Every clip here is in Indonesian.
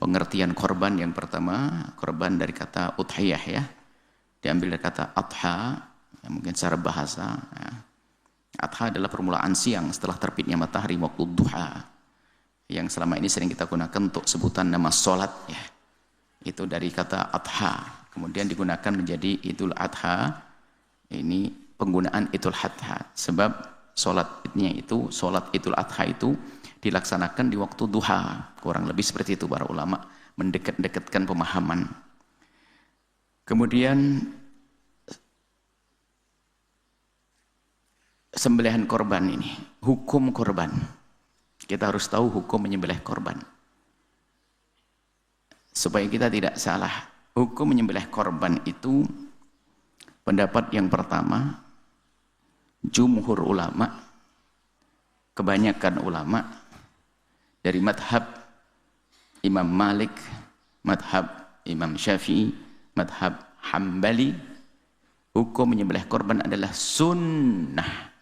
pengertian korban yang pertama, korban dari kata udhiyah ya. Diambil dari kata adha, ya mungkin secara bahasa. Ya. Adha adalah permulaan siang setelah terbitnya matahari waktu duha. Yang selama ini sering kita gunakan untuk sebutan nama sholat ya. Itu dari kata adha. Kemudian digunakan menjadi Idul Adha. Ini penggunaan Idul Adha. Sebab sholatnya itu, sholat Idul Adha itu dilaksanakan di waktu duha. Kurang lebih seperti itu para ulama mendekat-dekatkan pemahaman. Kemudian sembelihan korban ini, hukum korban. Kita harus tahu hukum menyembelih korban. Supaya kita tidak salah, hukum menyembelih korban itu pendapat yang pertama, jumhur ulama, kebanyakan ulama dari madhab Imam Malik, madhab Imam Syafi'i, madhab Hambali, hukum menyembelih korban adalah sunnah,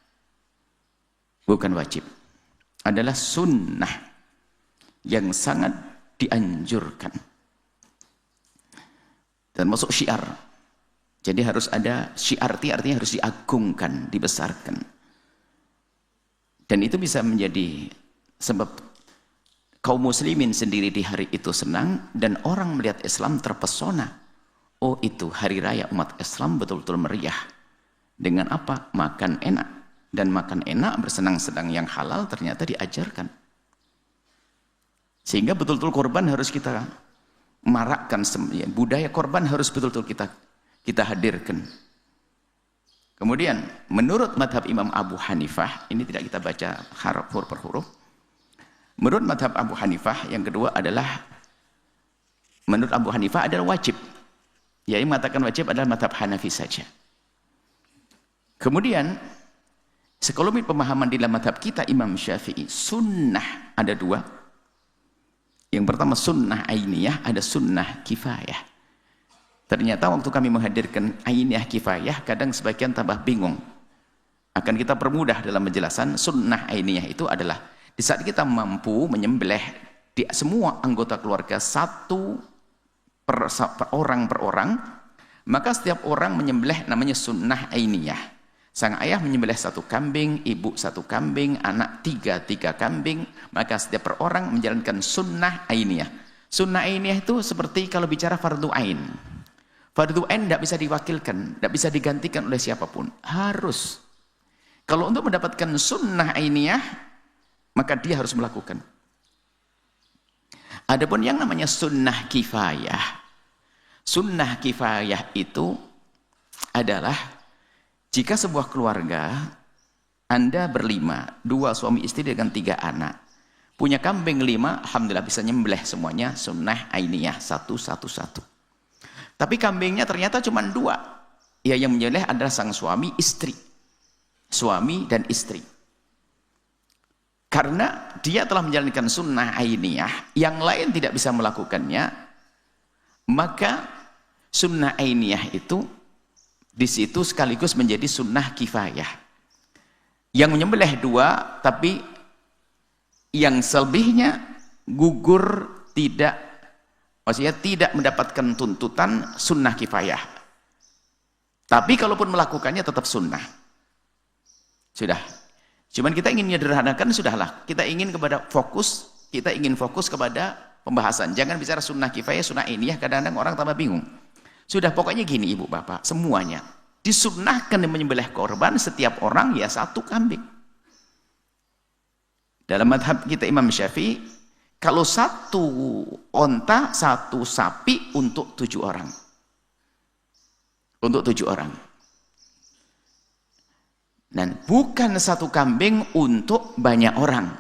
bukan wajib, adalah sunnah yang sangat dianjurkan dan masuk syiar. Jadi harus ada syiar, artinya harus diagungkan, dibesarkan. Dan itu bisa menjadi sebab kaum muslimin sendiri di hari itu senang dan orang melihat Islam terpesona. Oh, itu hari raya umat Islam betul-betul meriah. Dengan apa? Makan enak. Dan makan enak bersenang-senang yang halal ternyata diajarkan. Sehingga betul-betul korban harus kita marakkan. Budaya korban harus betul-betul kita hadirkan. Kemudian menurut madhab Imam Abu Hanifah, ini tidak kita baca huruf per huruf. Menurut madhab Abu Hanifah, yang kedua adalah menurut Abu Hanifah adalah wajib. Yang mengatakan wajib adalah madhab Hanafi saja. Kemudian sekelumit pemahaman di dalam madhab kita Imam Syafi'i, sunnah ada dua. Yang pertama sunnah ainiyah, ada sunnah kifayah. Ternyata waktu kami menghadirkan ainiyah kifayah, kadang sebagian tambah bingung. Akan kita permudah dalam penjelasan, sunnah ainiyah itu adalah di saat kita mampu menyembelih di semua anggota keluarga satu per orang, maka setiap orang menyembelih namanya sunnah ainiyah. Sang ayah menyembelih satu kambing, ibu satu kambing, anak tiga kambing, maka setiap per orang menjalankan sunnah ainiyah. Sunnah ainiyah itu seperti kalau bicara fardu ain. Fardu ain tidak bisa diwakilkan, tidak bisa digantikan oleh siapapun. Harus. Kalau untuk mendapatkan sunnah ainiyah, maka dia harus melakukan. Adapun yang namanya sunnah kifayah. Sunnah kifayah itu adalah jika sebuah keluarga, Anda berlima, 2 suami istri dengan 3 anak, punya kambing 5, alhamdulillah bisa nyembelih semuanya, sunnah ainiyah, satu. Tapi kambingnya ternyata cuma 2. Ya, yang menyembelih adalah sang suami, istri. Suami dan istri. Karena dia telah menjalankan sunnah ainiyah, yang lain tidak bisa melakukannya, maka sunnah ainiyah itu di situ sekaligus menjadi sunnah kifayah. Yang menyembelih 2, tapi yang selebihnya gugur, maksudnya tidak mendapatkan tuntutan sunnah kifayah. Tapi kalaupun melakukannya tetap sunnah. Sudah. Cuman kita ingin menyederhanakan, sudahlah. Kita ingin fokus kepada pembahasan. Jangan bicara sunnah kifayah, sunnah ainiyah, kadang-kadang orang tambah bingung. Sudah, pokoknya gini ibu bapak, semuanya disunnahkan menyembelih korban setiap orang ya 1 kambing. Dalam madhab kita Imam Syafi'i, kalau 1 onta, 1 sapi untuk 7 orang. Untuk 7 orang. Dan bukan 1 kambing untuk banyak orang.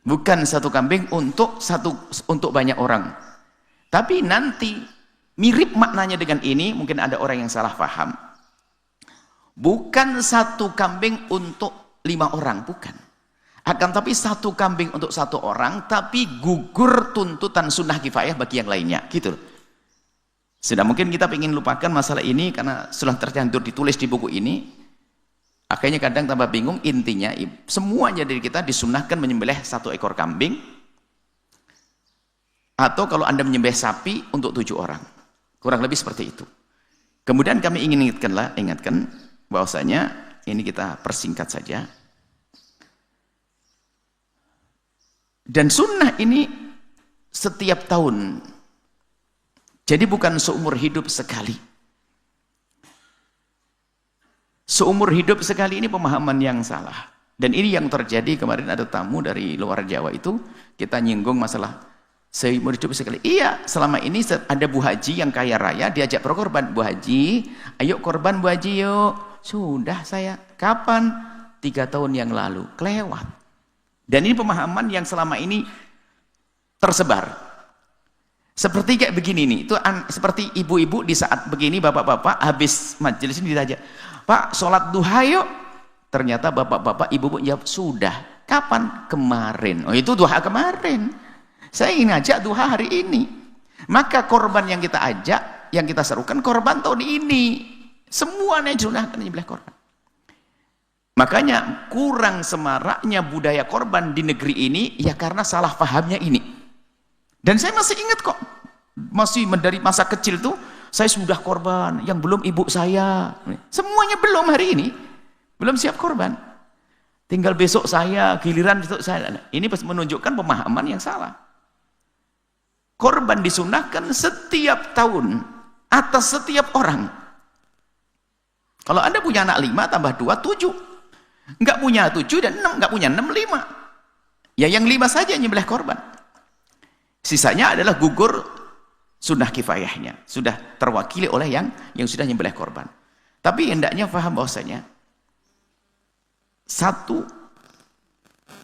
Bukan 1 kambing untuk banyak orang. Tapi nanti mirip maknanya dengan ini, mungkin ada orang yang salah paham. Bukan 1 kambing untuk 5 orang, bukan. Akan tapi 1 kambing untuk 1 orang, tapi gugur tuntutan sunnah kifayah bagi yang lainnya, gitu. Sudah, mungkin kita ingin lupakan masalah ini karena sudah tercantum ditulis di buku ini. Akhirnya kadang tambah bingung. Intinya semuanya dari kita disunnahkan menyembelih 1 ekor kambing. Atau kalau Anda menyembelih sapi untuk 7 orang. Kurang lebih seperti itu. Kemudian kami ingin ingatkan bahwasanya ini kita persingkat saja. Dan sunnah ini setiap tahun. Jadi bukan seumur hidup sekali. Seumur hidup sekali ini pemahaman yang salah. Dan ini yang terjadi kemarin ada tamu dari luar Jawa itu, kita nyinggung masalah seumur hidup sekali. Iya, selama ini ada Bu Haji yang kaya raya, diajak berkorban. Bu Haji, ayo korban Bu Haji yuk. Sudah saya. Kapan? 3 tahun yang lalu. Kelewat. Dan ini pemahaman yang selama ini tersebar. Seperti kayak begini nih. Itu seperti ibu-ibu di saat begini, bapak-bapak habis majelis ini ditanya, Pak, sholat duha yuk. Ternyata bapak-bapak, ibu-ibu jawab, sudah. Kapan? Kemarin. Oh itu duha kemarin. Saya ingin ajak duha hari ini. Maka korban yang kita ajak, yang kita serukan korban tahun ini. Semuanya sudah akan menyembelih korban. Makanya kurang semaraknya budaya korban di negeri ini ya karena salah pahamnya ini. Dan saya masih ingat kok, masih dari masa kecil tuh saya sudah korban, yang belum ibu saya. Semuanya belum hari ini, belum siap korban. Tinggal besok saya, giliran besok saya. Ini menunjukkan pemahaman yang salah. Korban disunahkan setiap tahun atas setiap orang. Kalau Anda punya anak 5 tambah 2, 7. Enggak punya 7 dan 6, enggak punya 6, 5. Ya yang 5 saja nyembelih korban. Sisanya adalah gugur sunnah kifayahnya. Sudah terwakili oleh yang sudah nyembelih korban. Tapi hendaknya paham bahwasanya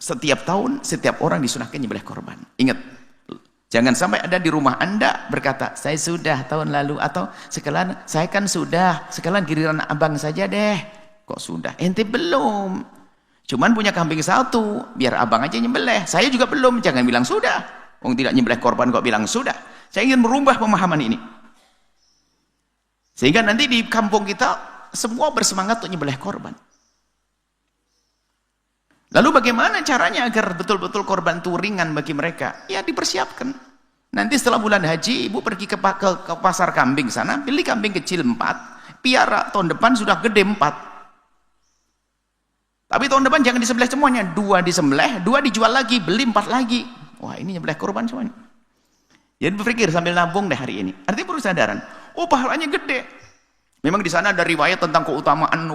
setiap tahun, setiap orang disunahkan nyembelih korban. Ingat, jangan sampai ada di rumah Anda berkata, saya sudah tahun lalu, atau sekalian saya kan sudah, sekalian giliran abang saja deh. Kok sudah? Ente belum. Cuman punya kambing 1, biar abang aja nyembelih. Saya juga belum, jangan bilang sudah. Wong tidak nyembelih korban kok bilang sudah. Saya ingin merubah pemahaman ini. Sehingga nanti di kampung kita semua bersemangat untuk nyembelih korban. Lalu bagaimana caranya agar betul-betul korban itu ringan bagi mereka? Ya dipersiapkan. Nanti setelah bulan haji, ibu pergi ke pasar kambing sana, pilih kambing kecil 4, piara, tahun depan sudah gede 4. Tapi tahun depan jangan disembelih semuanya, 2 disembelih, 2 dijual lagi, beli 4 lagi. Wah ini nyembelih korban semuanya. Jadi berpikir sambil nabung deh hari ini. Artinya perlu kesadaran, oh pahalanya gede. Memang di sana ada riwayat tentang keutamaan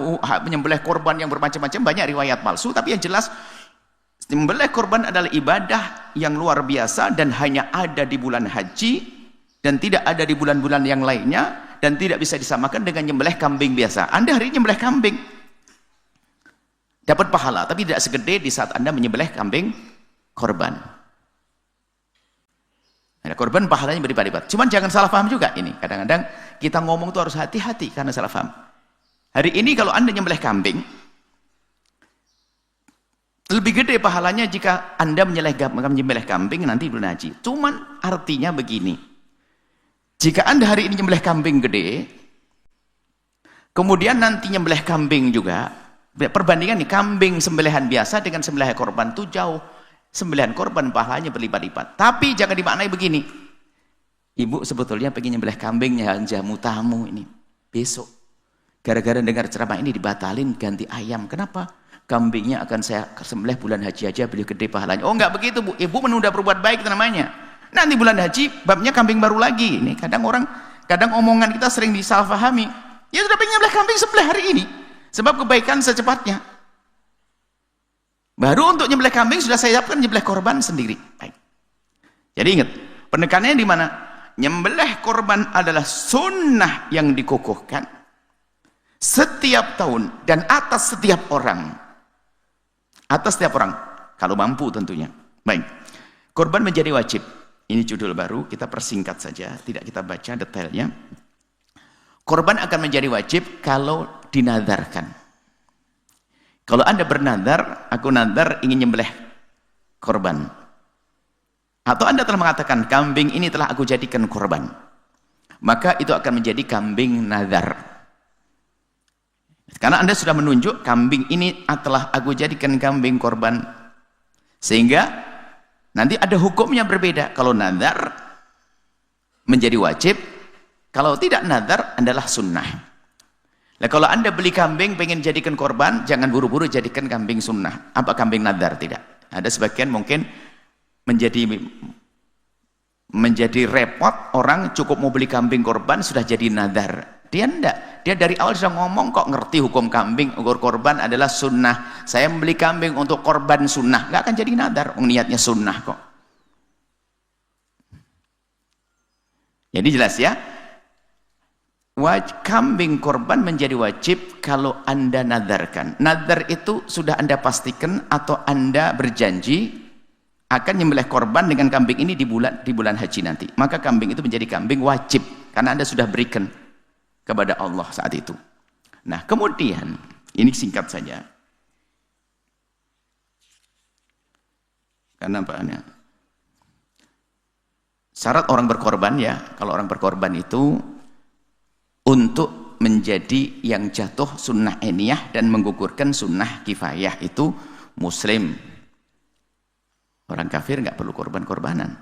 menyembelih korban yang bermacam-macam, banyak riwayat palsu, tapi yang jelas menyembelih korban adalah ibadah yang luar biasa dan hanya ada di bulan haji dan tidak ada di bulan-bulan yang lainnya dan tidak bisa disamakan dengan menyembelih kambing biasa. Anda hari ini menyembelih kambing dapat pahala, tapi tidak segede di saat Anda menyembelih kambing korban. Nah, korban pahalanya berlipat-lipat. Cuman jangan salah paham juga ini. Kadang-kadang kita ngomong tuh harus hati-hati karena salah paham. Hari ini kalau Anda nyembelih kambing, lebih gede pahalanya jika Anda menyembelih kambing nanti bulan haji. Cuman artinya begini. Jika Anda hari ini nyembelih kambing gede, kemudian nanti nyembelih kambing juga, perbandingan nih kambing sembelihan biasa dengan sembelihan korban itu jauh. Sembelihan korban pahalanya berlipat-lipat. Tapi jangan dimaknai begini. Ibu sebetulnya pengen nyembelih kambingnya jamu tamu ini. Besok. Gara-gara dengar ceramah ini dibatalin ganti ayam. Kenapa? Kambingnya akan saya sembelih bulan haji aja beli gede pahalanya. Oh enggak begitu Bu. Ibu menunda berbuat baik itu namanya. Nanti bulan haji babnya kambing baru lagi. Ini kadang omongan kita sering disalahpahami. Ya sudah pengen nyembelih kambing sembelih hari ini. Sebab kebaikan secepatnya. Baru untuk nyembelih kambing sudah saya siapkan nyembelih korban sendiri. Baik. Jadi ingat, penekanannya di mana? Nyembelih korban adalah sunnah yang dikukuhkan setiap tahun dan atas setiap orang. Atas setiap orang, kalau mampu tentunya. Baik. Korban menjadi wajib. Ini judul baru, kita persingkat saja, tidak kita baca detailnya. Korban akan menjadi wajib kalau dinadarkan. Kalau Anda bernadar, aku nadar ingin nyembelih korban. Atau Anda telah mengatakan, kambing ini telah aku jadikan korban. Maka itu akan menjadi kambing nadar. Karena Anda sudah menunjuk, kambing ini telah aku jadikan kambing korban. Sehingga nanti ada hukumnya berbeda. Kalau nadar, menjadi wajib. Kalau tidak nadar adalah sunnah. Nah, kalau Anda beli kambing pengen jadikan korban, jangan buru-buru jadikan kambing sunnah. Apa kambing nadar? Tidak. Ada sebagian mungkin menjadi repot, orang cukup mau beli kambing korban sudah jadi nadar. Dia enggak. Dia dari awal sudah ngomong kok, ngerti hukum kambing, korban adalah sunnah. Saya membeli kambing untuk korban sunnah. Enggak akan jadi nadar. Niatnya sunnah kok. Jadi jelas ya. Kambing korban menjadi wajib kalau Anda nadarkan. Nadar itu sudah Anda pastikan atau Anda berjanji akan menyembelih korban dengan kambing ini di bulan haji nanti. Maka kambing itu menjadi kambing wajib karena Anda sudah berikan kepada Allah saat itu. Nah, kemudian ini singkat saja. Karena apa? Syarat orang berkorban ya, kalau orang berkorban itu untuk menjadi yang jatuh sunnah ainiyah dan menggugurkan sunnah kifayah itu muslim. Orang kafir nggak perlu korban-korbanan.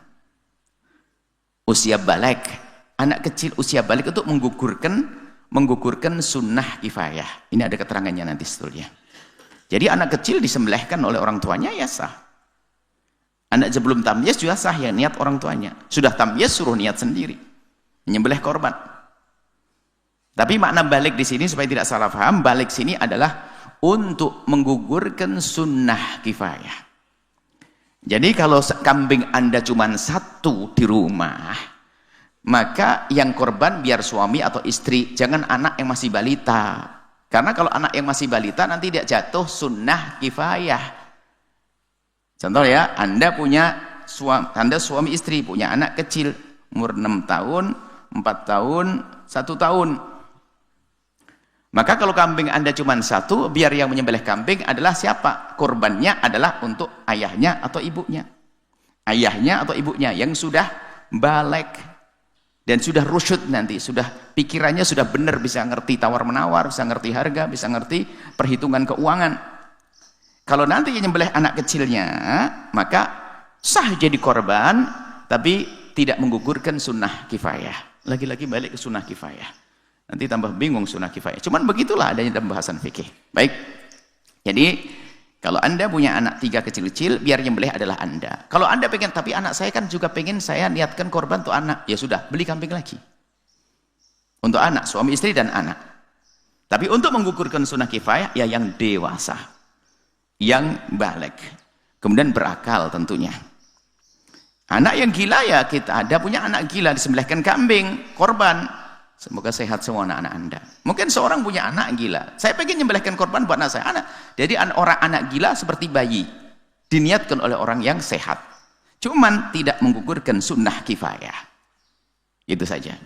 Usia balik, anak kecil usia balik untuk menggugurkan sunnah kifayah. Ini ada keterangannya nanti sebetulnya. Jadi anak kecil disembelihkan oleh orang tuanya ya sah. Anak sebelum tamyiz juga sah ya niat orang tuanya. Sudah tamyiz suruh niat sendiri menyembelih korban. Tapi makna balik di sini supaya tidak salah paham, balik sini adalah untuk menggugurkan sunnah kifayah. Jadi kalau kambing Anda cuma satu di rumah, maka yang korban biar suami atau istri, jangan anak yang masih balita. Karena kalau anak yang masih balita nanti dia jatuh sunnah kifayah. Contoh ya, Anda suami istri, punya anak kecil, umur 6 tahun, 4 tahun, 1 tahun. Maka kalau kambing Anda cuma satu, biar yang menyembelih kambing adalah siapa? Korbannya adalah untuk ayahnya atau ibunya. Ayahnya atau ibunya yang sudah balik dan sudah rusyud nanti, sudah pikirannya sudah benar, bisa ngerti tawar-menawar, bisa ngerti harga, bisa ngerti perhitungan keuangan. Kalau nanti yang menyembelih anak kecilnya, maka sah jadi korban, tapi tidak menggugurkan sunnah kifayah. Lagi-lagi balik ke sunnah kifayah. Nanti tambah bingung sunnah kifayah. Cuman begitulah adanya dalam bahasan fikih. Baik. Jadi kalau Anda punya anak 3 kecil-kecil, biar nyembelih adalah Anda. Kalau Anda pengen, tapi anak saya kan juga pengen saya niatkan korban untuk anak. Ya sudah, beli kambing lagi. Untuk anak, suami istri dan anak. Tapi untuk menggugurkan sunnah kifayah, ya yang dewasa. Yang balik. Kemudian berakal tentunya. Anak yang gila ya kita ada punya anak gila, disembelihkan kambing, korban. Semoga sehat semua anak-anak Anda. Mungkin seorang punya anak gila. Saya pengen menyembelihkan korban buat anak saya. Jadi orang anak gila seperti bayi. Diniatkan oleh orang yang sehat. Cuman tidak menggugurkan sunnah kifayah. Itu saja.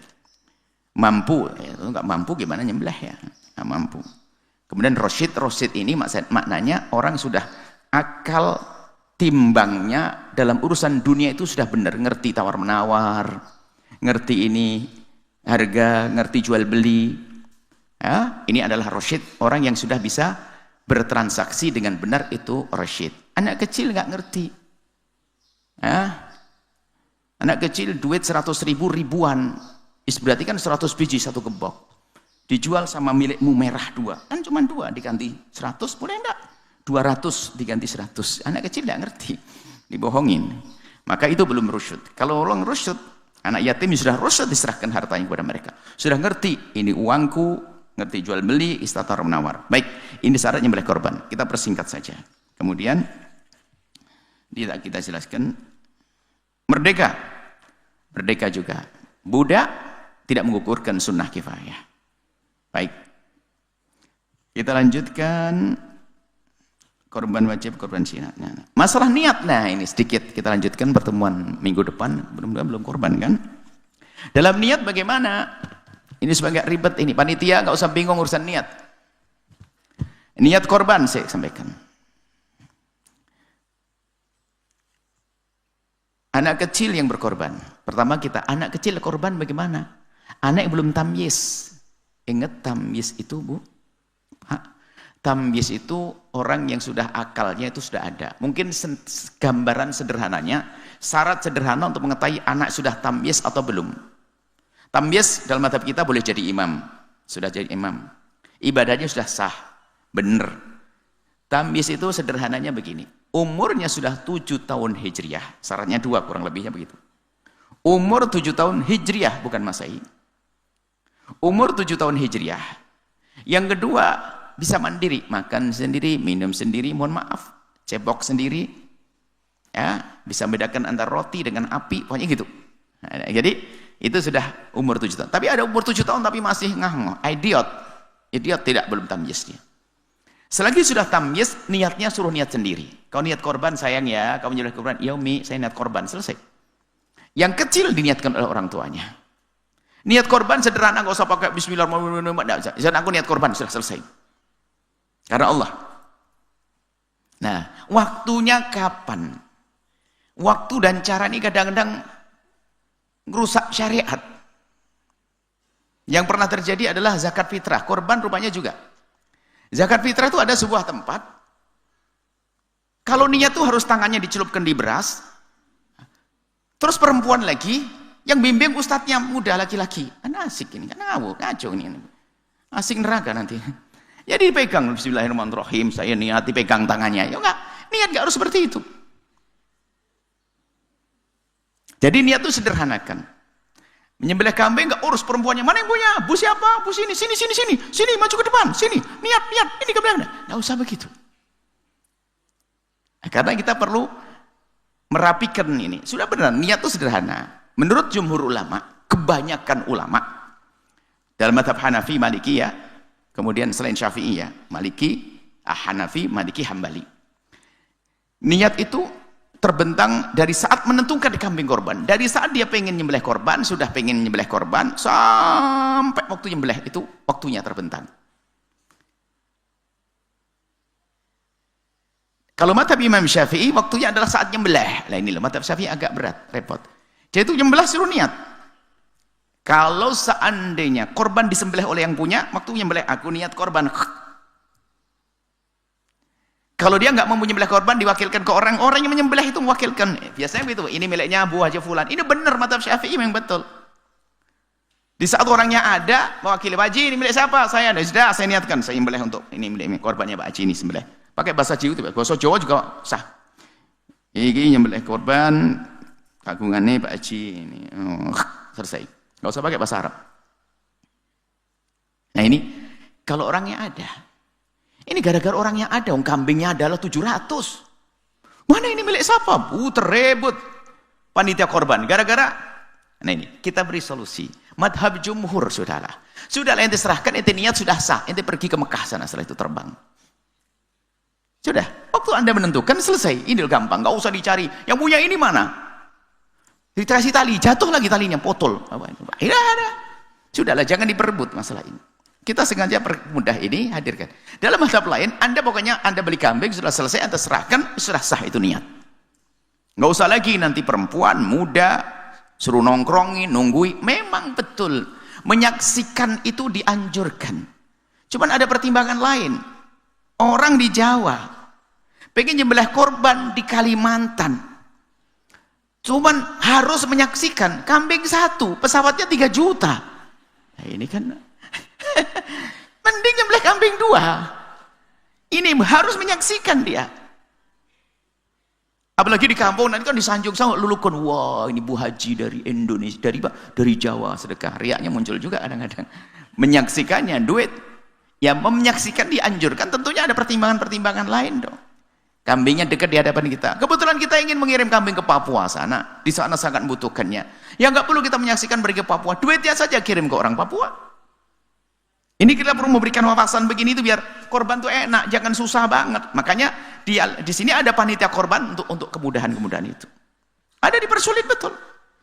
Mampu. Ya, enggak mampu gimana nyembelih ya. Nggak mampu. Kemudian rosyid ini maknanya orang sudah akal timbangnya dalam urusan dunia itu sudah benar. Ngerti tawar-menawar. Ngerti ini harga, ngerti jual beli. Ya, ini adalah rasyid, orang yang sudah bisa bertransaksi dengan benar itu rasyid. Anak kecil nggak ngerti. Ya, anak kecil duit 100.000 ribuan, berarti kan 100 biji satu kebok. Dijual sama milikmu merah 2, kan cuma 2 diganti 100, boleh enggak? 200 diganti 100. Anak kecil nggak ngerti, dibohongin. Maka itu belum rusyud. Kalau orang rusyud, anak yatim sudah rusyad diserahkan hartanya kepada mereka. Sudah ngerti, ini uangku, ngerti jual beli, istatar menawar. Baik, ini syaratnya menyembelih korban. Kita persingkat saja. Kemudian kita jelaskan merdeka. Merdeka juga. Budak tidak menggugurkan sunnah kifayah. Baik. Kita lanjutkan korban wajib, korban sunat. Masalah niat, nah ini sedikit kita lanjutkan pertemuan minggu depan. Mudah-mudahan belum korban kan. Dalam niat bagaimana? Ini sebagai ribet ini. Panitia nggak usah bingung urusan niat. Niat korban saya sampaikan. Anak kecil yang berkorban. Pertama kita, anak kecil korban bagaimana? Anak yang belum tamyiz. Ingat tamyiz itu Bu? Tamyiz itu orang yang sudah akalnya itu sudah ada. Mungkin gambaran sederhananya, syarat sederhana untuk mengetahui anak sudah tamyiz atau belum. Tamyiz dalam madhab kita boleh jadi imam. Sudah jadi imam. Ibadahnya sudah sah. Benar. Tamyiz itu sederhananya begini. Umurnya sudah 7 tahun Hijriah. Syaratnya 2 kurang lebihnya begitu. Umur 7 tahun Hijriah, bukan Masehi. Umur 7 tahun Hijriah. Yang kedua, bisa mandiri. Makan sendiri, minum sendiri, mohon maaf. Cebok sendiri. Ya, bisa membedakan antara roti dengan api. Pokoknya gitu. Nah, jadi, itu sudah umur 7 tahun. Tapi ada umur 7 tahun tapi masih ngah-ngah. Idiot. Idiot tidak, belum tamyiz dia. Selagi sudah tamyiz, niatnya suruh niat sendiri. Kau niat korban, sayang ya. Kau menyembelih korban, ya Umi, saya niat korban. Selesai. Yang kecil diniatkan oleh orang tuanya. Niat korban sederhana, nggak usah pakai bismillahirrahmanirrahim. Aku niat korban, sudah selesai. Karena Allah. Nah, waktunya kapan? Waktu dan cara ini kadang-kadang merusak syariat. Yang pernah terjadi adalah zakat fitrah. Korban rupanya juga. Zakat fitrah itu ada sebuah tempat. Kalau niat tuh harus tangannya dicelupkan di beras. Terus perempuan lagi, yang bimbing ustadznya muda laki-laki. Kan asik ini, kan ngaco ini. Asik neraka nanti. Jadi dipegang, bismillahirrahmanirrahim, saya niat dipegang tangannya. Ya enggak, niat enggak harus seperti itu. Jadi niat itu sederhanakan. Menyembelih kambing enggak urus perempuannya, mana yang punya? Bu siapa? Bu sini, sini, maju ke depan, sini. Niat, ini ke belakang. Enggak usah begitu. Karena kita perlu merapikan ini. Sudah benar, niat itu sederhana. Menurut jumhur ulama, kebanyakan ulama dalam mazhab Hanafi, Maliki ya, kemudian selain Syafi'i ya, Maliki, Hanafi, Maliki, Hambali. Niat itu terbentang dari saat menentukan di kambing korban. Dari saat dia pengen nyembelih korban, sudah pengen nyembelih korban, sampai waktu nyembelih itu waktunya terbentang. Kalau mazhab Imam Syafi'i, waktunya adalah saat nyembelih. Lah ini loh, mazhab Syafi'i agak berat, repot. Jadi itu nyembelih suruh niat. Kalau seandainya korban disembelih oleh yang punya, waktu nyembelih aku niat korban. Kalau dia nggak mau menyembelih korban, diwakilkan ke orang yang menyembelih itu mewakilkan. Biasanya begitu, ini miliknya Abu Haji Fulan. Ini benar mazhab Syafi'i memang betul. Di saat orangnya ada, mewakili, Pak Haji ini milik siapa? Saya. Sudah, saya niatkan, saya nyembelih untuk ini milik korbannya Pak Haji ini sembelih. Pakai bahasa Jawa, bahasa Jawa juga sah. Ini nyembelih korban kagungannya Pak Haji ini. Selesai. Enggak usah pakai bahasa Arab. Nah ini kalau orangnya ada. Ini gara-gara orangnya ada, kambingnya adalah 700. Mana ini milik siapa? Terebut panitia korban. Gara-gara nah ini kita beri solusi. Madhab jumhur sudahlah. Sudahlah ente serahkan, ente niat sudah sah. Ente pergi ke Mekah sana setelah itu terbang. Sudah, waktu Anda menentukan selesai. Ini gampang, nggak usah dicari. Yang punya ini mana? Dikasih tali, jatuh lagi talinya, potol. Tidak ada. Sudahlah, jangan diperebut masalah ini. Kita sengaja permudah ini hadirkan. Dalam mazhab lain, Anda pokoknya Anda beli kambing sudah selesai, Anda serahkan, sudah sah itu niat. Nggak usah lagi nanti perempuan, muda, suruh nongkrongin, nunggui. Memang betul, menyaksikan itu dianjurkan. Cuman ada pertimbangan lain. Orang di Jawa pengen nyembelih korban di Kalimantan, cuman harus menyaksikan kambing 1, pesawatnya 3 juta. Nah, ini kan mending nyembelih kambing 2. Ini harus menyaksikan dia. Apalagi di kampung nanti kan disanjung sama lulukan, wah ini Bu Haji dari Indonesia, dari Jawa, sedekah. Riaknya muncul juga kadang-kadang. Menyaksikannya duit. Ya menyaksikan dianjurkan, tentunya ada pertimbangan-pertimbangan lain dong. Kambingnya dekat di hadapan kita. Kebetulan kita ingin mengirim kambing ke Papua sana. Di sana sangat membutuhkannya. Ya nggak perlu kita menyaksikan pergi ke Papua. Duitnya saja kirim ke orang Papua. Ini kita perlu memberikan wawasan begini itu biar korban tuh enak, jangan susah banget. Makanya di sini ada panitia korban untuk kemudahan-kemudahan itu. Ada dipersulit betul.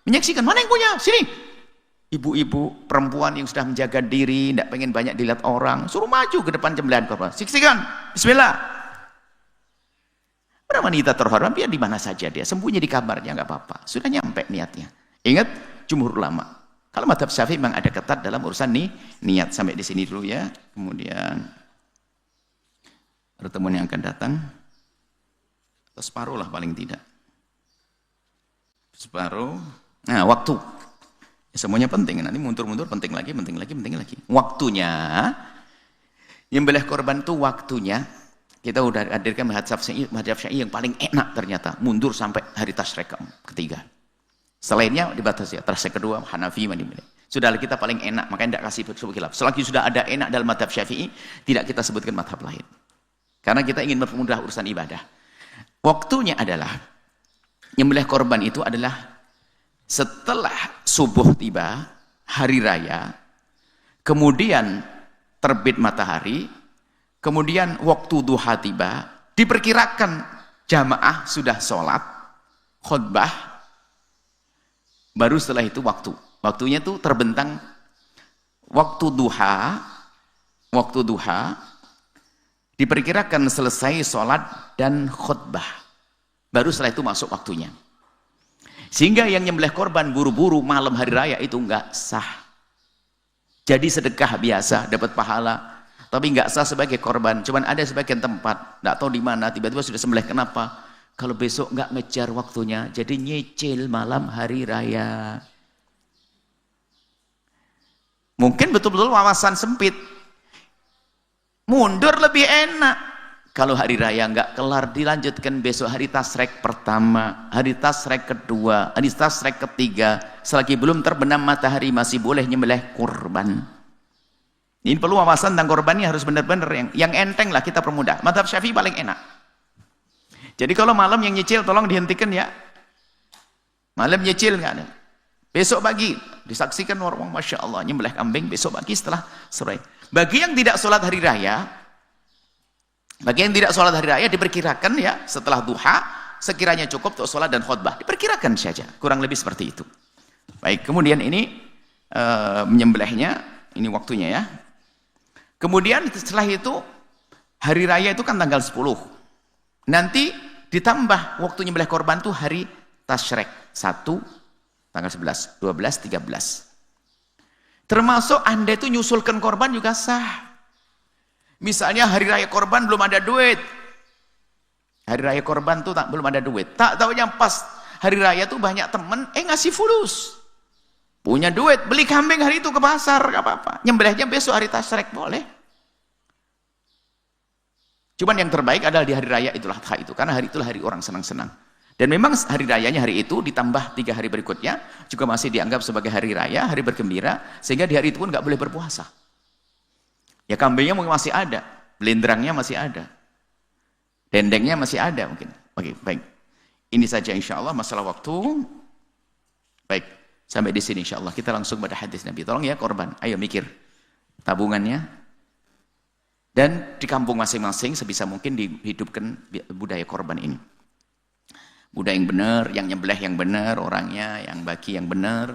Menyaksikan, mana yang punya? Sini. Ibu-ibu, perempuan yang sudah menjaga diri, tidak pengen banyak dilihat orang, suruh maju ke depan sembelihan korban. Saksikan, bismillah. Para wanita terhormat, biar di mana saja dia, sembunyi di kamarnya, nggak apa-apa. Sudah nyampe niatnya. Ingat, jumhur ulama. Kalau mazhab Syafi'i memang ada ketat dalam urusan niat. Sampai di sini dulu ya. Kemudian pertemuan yang akan datang, atau separuh lah paling tidak. Separuh. Nah, waktu. Semuanya penting, nanti mundur-mundur penting lagi. Waktunya, nyembelih korban itu waktunya, kita udah hadirkan madhab Syafi'i yang paling enak ternyata, mundur sampai hari tasyrik ketiga. Selainnya dibatasi, tasyrik kedua, Hanafi, Maliki. Sudah kita paling enak, makanya tidak kasih khilaf. Selagi sudah ada enak dalam madhab Syafi'i, tidak kita sebutkan madhab lain. Karena kita ingin mempermudah urusan ibadah. Waktunya adalah, nyembelih korban itu adalah setelah subuh tiba, hari raya, kemudian terbit matahari, kemudian waktu duha tiba, diperkirakan jamaah sudah sholat, khutbah, baru setelah itu waktu. Waktunya itu terbentang waktu duha, diperkirakan selesai sholat dan khutbah. Baru setelah itu masuk waktunya. Sehingga yang nyembelih korban buru-buru malam hari raya itu enggak sah. Jadi sedekah biasa, dapat pahala. Tapi enggak sah sebagai korban. Cuman ada sebagian tempat, enggak tahu di mana, tiba-tiba sudah sembelih. Kenapa? Kalau besok enggak ngejar waktunya, jadi nyicil malam hari raya. Mungkin betul-betul wawasan sempit. Mundur lebih enak. Kalau hari raya enggak kelar, dilanjutkan besok hari tasyrik pertama, hari tasyrik kedua, hari tasyrik ketiga. Selagi belum terbenam matahari masih boleh nyembelih kurban. Ini perlu wawasan tentang kurbannya harus benar-benar yang enteng lah, kita permudah. Mazhab Syafi'i paling enak. Jadi kalau malam yang nyicil tolong dihentikan ya. Malam nyicil enggak ada. Besok pagi disaksikan orang, masya Allah, nyembelih kambing besok pagi setelah sore. Bagi yang tidak sholat hari raya, diperkirakan ya setelah duha, sekiranya cukup untuk sholat dan khutbah. Diperkirakan saja, kurang lebih seperti itu. Baik, kemudian ini menyembelihnya, ini waktunya ya. Kemudian setelah itu, hari raya itu kan tanggal 10. Nanti ditambah waktu nyembelih korban itu hari tasyrik 1, tanggal 11, 12, 13. Termasuk Anda itu nyusulkan korban juga sah. Misalnya hari raya korban belum ada duit. Hari raya korban tuh belum ada duit. Tak tahu yang pas hari raya tuh banyak temen, ngasih fulus. Punya duit, beli kambing hari itu ke pasar, gak apa-apa. Nyembelihnya besok hari tasyrik boleh. Cuman yang terbaik adalah di hari raya Idul Adha itu. Karena hari itulah hari orang senang-senang. Dan memang hari rayanya hari itu ditambah 3 hari berikutnya juga masih dianggap sebagai hari raya, hari bergembira. Sehingga di hari itu pun gak boleh berpuasa. Ya kambingnya mungkin masih ada, belendrangnya masih ada, dendengnya masih ada mungkin. Oke, baik. Ini saja insya Allah masalah waktu. Baik, sampai di sini insya Allah. Kita langsung pada hadis Nabi. Tolong ya korban, ayo mikir tabungannya. Dan di kampung masing-masing sebisa mungkin dihidupkan budaya korban ini. Budaya yang benar, yang nyembelih yang benar, orangnya yang bagi yang benar.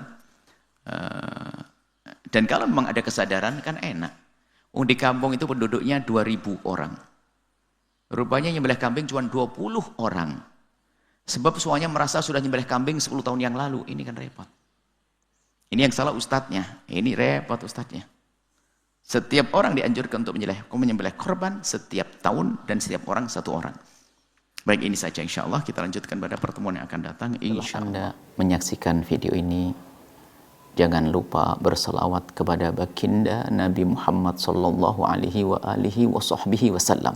Dan kalau memang ada kesadaran kan enak. Di kampung itu penduduknya 2000 orang. Rupanya nyembelih kambing cuma 20 orang. Sebab semuanya merasa sudah nyembelih kambing 10 tahun yang lalu. Ini kan repot. Ini yang salah ustadznya. Ini repot ustadznya. Setiap orang dianjurkan untuk menyembelih korban setiap tahun dan setiap orang 1 orang. Baik, ini saja insya Allah. Kita lanjutkan pada pertemuan yang akan datang. Insya Allah. Anda menyaksikan video ini, jangan lupa berselawat kepada baginda Nabi Muhammad sallallahu alaihi wa alihi wa sahbihi wasallam.